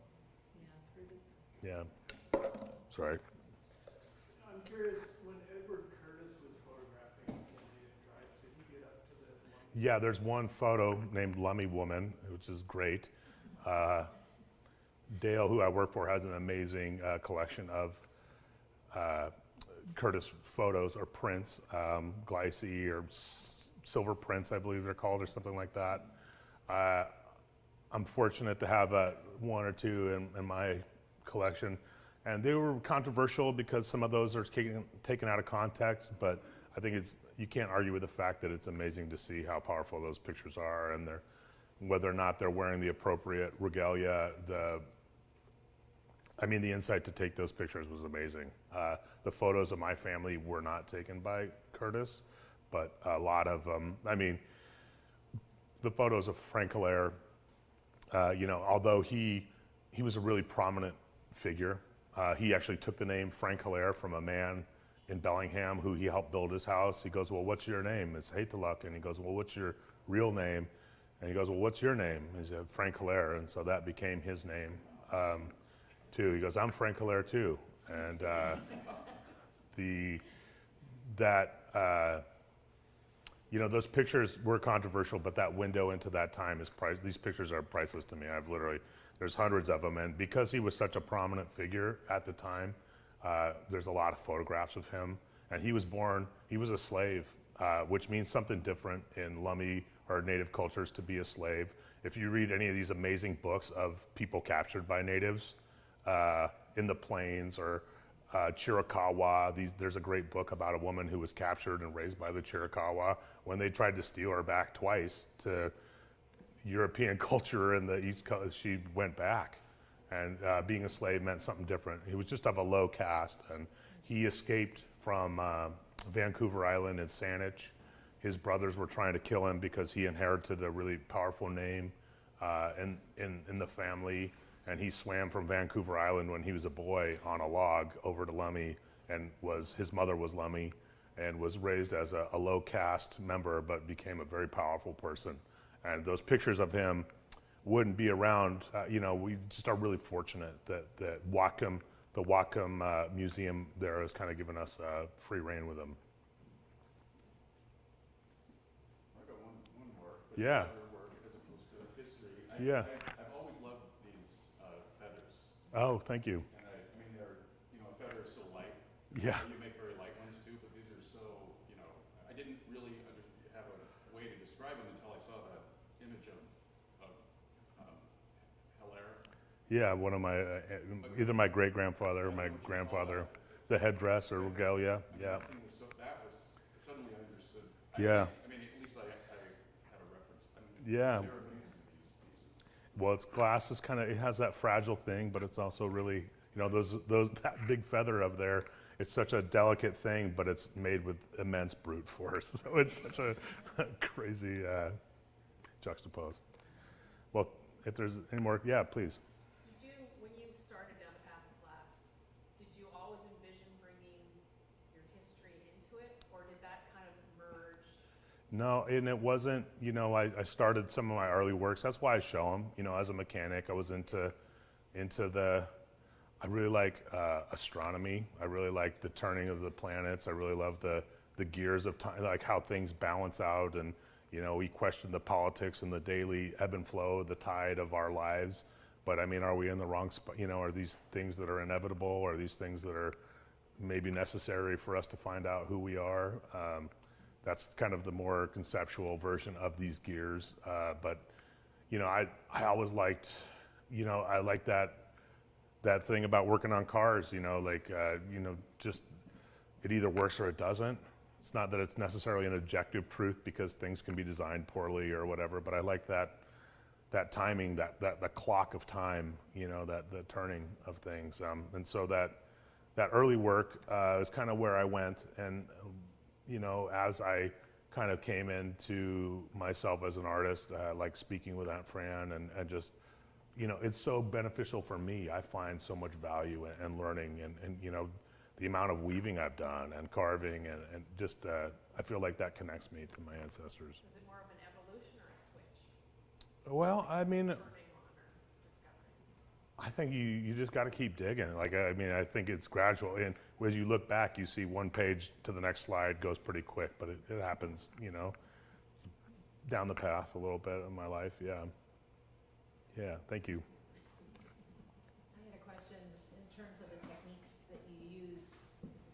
Yeah, Yeah. Sorry. I'm curious, when Edward Curtis was photographing Indian tribes, did he get up to the Yeah, there's one photo named Lummi Woman, which is great. Dale, who I work for, has an amazing collection of Curtis photos or prints, glycine or silver prints, I believe they're called, or something like that. I'm fortunate to have one or two in my collection, and they were controversial because some of those are taken out of context, but I think you can't argue with the fact that it's amazing to see how powerful those pictures are, and whether or not they're wearing the appropriate regalia. I mean, the insight to take those pictures was amazing. The photos of my family were not taken by Curtis, but a lot of them, I mean, the photos of Frank Hilaire, you know, although he was a really prominent figure, he actually took the name Frank Hilaire from a man in Bellingham who he helped build his house. He goes, well, what's your name? It's Haytaluk. And he goes, well, what's your real name? And he goes, well, what's your name? He said, Frank Hilaire. And so that became his name too. He goes, I'm Frank Hilaire too. And you know, those pictures were controversial, but that window into that time is these pictures are priceless to me. I've literally, there's hundreds of them. And because he was such a prominent figure at the time, there's a lot of photographs of him. And he was a slave, which means something different in Lummi or native cultures to be a slave. If you read any of these amazing books of people captured by natives in the plains or Chiricahua, there's a great book about a woman who was captured and raised by the Chiricahua. When they tried to steal her back twice to European culture in the East Coast, she went back. And being a slave meant something different. He was just of a low caste, and he escaped from Vancouver Island in Saanich. His brothers were trying to kill him because he inherited a really powerful name in the family. And he swam from Vancouver Island when he was a boy on a log over to Lummi, and his mother was Lummi and was raised as a low caste member, but became a very powerful person. And those pictures of him wouldn't be around. You know, we just are really fortunate that the Whatcom Museum there has kind of given us free reign with him. I got one more. Yeah. Other work as opposed to history. Yeah. I've always loved these feathers. Oh, thank you. And I mean, they're, you know, a feather is so light. Yeah. You make very light ones too, but these are so, you know, I didn't really have a way to describe them until I saw that image of Hilaire. Yeah, one of my, either my great-grandfather or my grandfather, the headdress or regalia, yeah. That was, suddenly I understood. Yeah. I mean, at least I had a reference. I mean, Yeah. they're amazing, these pieces. Well, it's glass is kind of, it has that fragile thing, but it's also really, you know, that big feather up there, it's such a delicate thing, but it's made with immense brute force. So it's such a crazy juxtapose. Well, if there's any more, yeah, please. When you started down the path of glass, did you always envision bringing your history into it, or did that kind of merge? No, and it wasn't, you know, I started some of my early works. That's why I show them. You know, as a mechanic, I was into I really like astronomy. I really like the turning of the planets. I really love the gears of time, like how things balance out. And, you know, we question the politics and the daily ebb and flow, the tide of our lives. But I mean, are we in the wrong spot? You know, are these things that are inevitable? Or are these things that are maybe necessary for us to find out who we are? That's kind of the more conceptual version of these gears. But, you know, I always liked, you know, I like that thing about working on cars, you know, like, you know, just it either works or it doesn't. It's not that it's necessarily an objective truth because things can be designed poorly or whatever, but I like that timing, the clock of time, you know, the turning of things. And so that early work is kind of where I went. And, you know, as I kind of came into myself as an artist, like speaking with Aunt Fran and just, you know, it's so beneficial for me. I find so much value in learning and you know, the amount of weaving I've done and carving and just, I feel like that connects me to my ancestors. Was it more of an evolution or a switch? Well, I mean, Turning on or discovering? I think you just got to keep digging. Like, I mean, I think it's gradual. And as you look back, you see one page to the next slide goes pretty quick, but it happens, you know, down the path a little bit in my life. Yeah. Yeah, thank you. I had a question just in terms of the techniques that you use.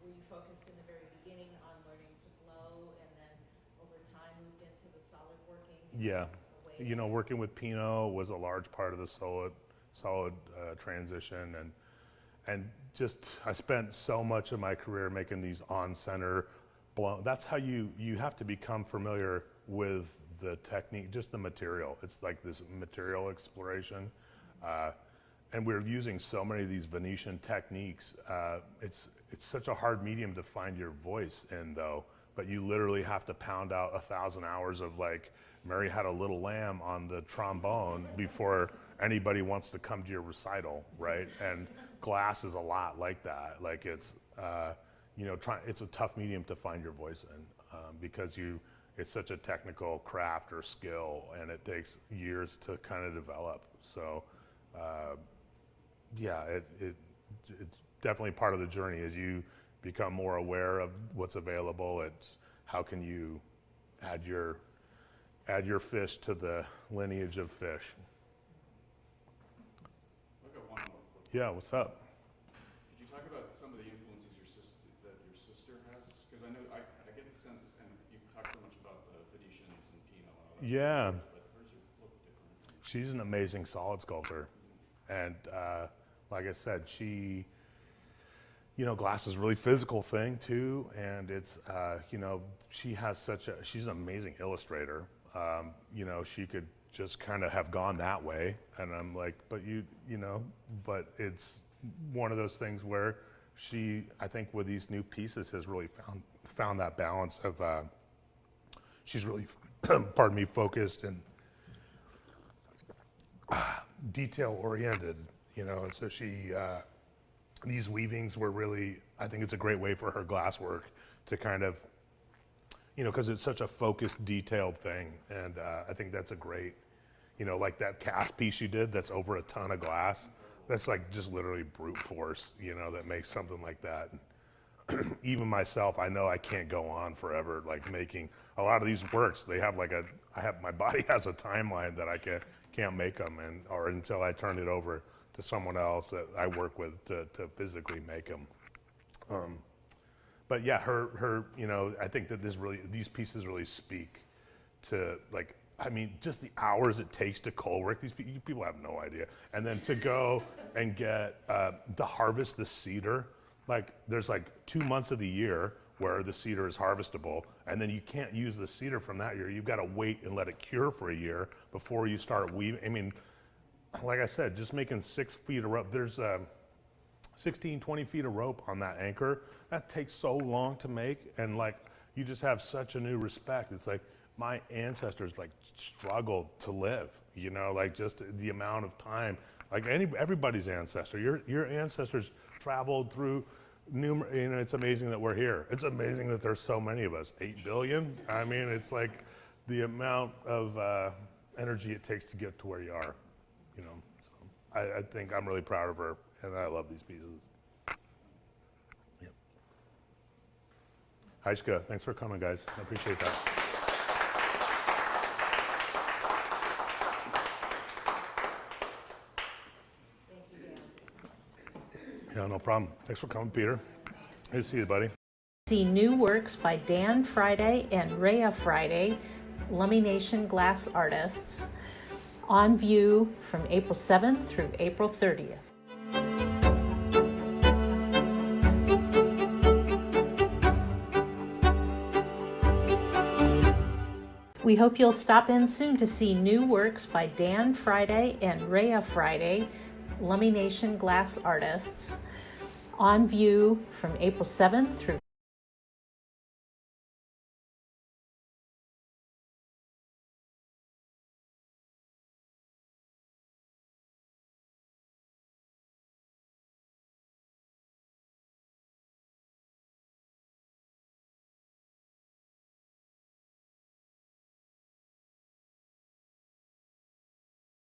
Were you focused in the very beginning on learning to glow and then over time moved into the solid working? Yeah. Away? You know, working with Pinot was a large part of the solid transition, and just I spent so much of my career making these on-center blown. That's how you have to become familiar with the technique, just the material. It's like this material exploration, and we're using so many of these Venetian techniques. It's such a hard medium to find your voice in, though. But you literally have to pound out 1,000 hours of like Mary Had a Little Lamb on the trombone before anybody wants to come to your recital, right? And glass is a lot like that. Like it's, you know, it's a tough medium to find your voice in because it's such a technical craft or skill, and it takes years to kind of develop. So, yeah, it's definitely part of the journey as you become more aware of what's available. It's how can you add your fish to the lineage of fish. I've got one more quick. Yeah, what's up? Could you talk about some of the influences that your sister has? Because I know, I get the sense, and you've talked so much about the Venetians and Pinot and all that. Yeah. But hers look different. She's an amazing solid sculptor. And like I said, she, glass is a really physical thing too. And it's, she has she's an amazing illustrator. She could just kind of have gone that way. And I'm like, but but it's one of those things where she, I think with these new pieces has really found that balance of, she's really, pardon me, focused and detail oriented, and so she, these weavings were really, I think it's a great way for her glass work to kind of, because it's such a focused, detailed thing. And I think that's a great, like that cast piece you did, that's over a ton of glass. That's like just literally brute force, that makes something like that. Even myself, I know I can't go on forever, like making a lot of these works. They have like my body has a timeline that I can't make them, or until I turn it over to someone else that I work with to physically make them. But yeah, her, I think that these pieces really speak to, like, I mean, just the hours it takes to coal work. These people have no idea. And then to go and get, to harvest the cedar, like there's like 2 months of the year where the cedar is harvestable, and then you can't use the cedar from that year. You've got to wait and let it cure for a year before you start weaving. I mean, like I said, just making 6 feet of rope, there's 16, 20 feet of rope on that anchor. That takes so long to make, and like, you just have such a new respect. It's like, my ancestors like struggled to live, like just the amount of time, like everybody's ancestor, your ancestors traveled through it's amazing that we're here. It's amazing that there's so many of us, 8 billion. I mean, it's like the amount of energy it takes to get to where you are, so I think I'm really proud of her, and I love these pieces. Yep. Aishka, thanks for coming, guys. I appreciate that. Yeah, no problem. Thanks for coming, Peter. Good to see you, buddy. See new works by Dan Friday and Rhea Friday, Lummi Nation glass artists, on view from April 7th through April 30th. We hope you'll stop in soon to see new works by Dan Friday and Rhea Friday, Lummi Nation glass artists, on view from April 7th through